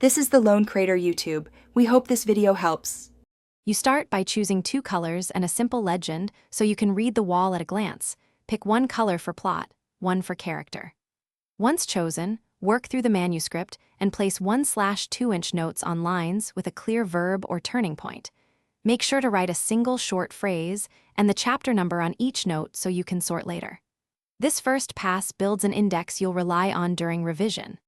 This is the Lone Creator YouTube. We hope this video helps. You start by choosing 2 colors and a simple legend so you can read the wall at a glance. Pick one color for plot, one for character. Once chosen, work through the manuscript and place 1/2-inch notes on lines with a clear verb or turning point. Make sure to write a single short phrase and the chapter number on each note so you can sort later. This first pass builds an index you'll rely on during revision.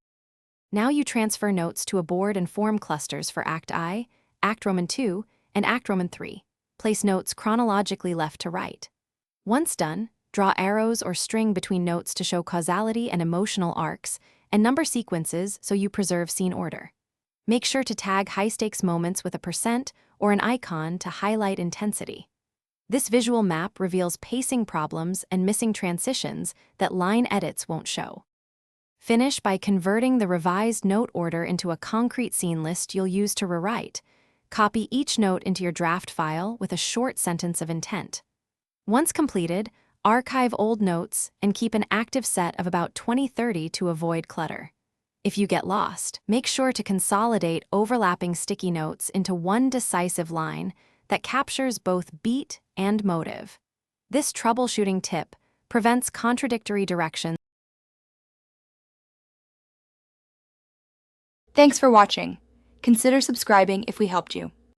Now you transfer notes to a board and form clusters for Act I, Act Roman II, and Act Roman III. Place notes chronologically left to right. Once done, draw arrows or string between notes to show causality and emotional arcs, and number sequences so you preserve scene order. Make sure to tag high-stakes moments with a % or an icon to highlight intensity. This visual map reveals pacing problems and missing transitions that line edits won't show. Finish by converting the revised note order into a concrete scene list you'll use to rewrite. Copy each note into your draft file with a short sentence of intent. Once completed, archive old notes and keep an active set of about 20-30 to avoid clutter. If you get lost, make sure to consolidate overlapping sticky notes into one decisive line that captures both beat and motive. This troubleshooting tip prevents contradictory directions. Thanks for watching. Consider subscribing if we helped you.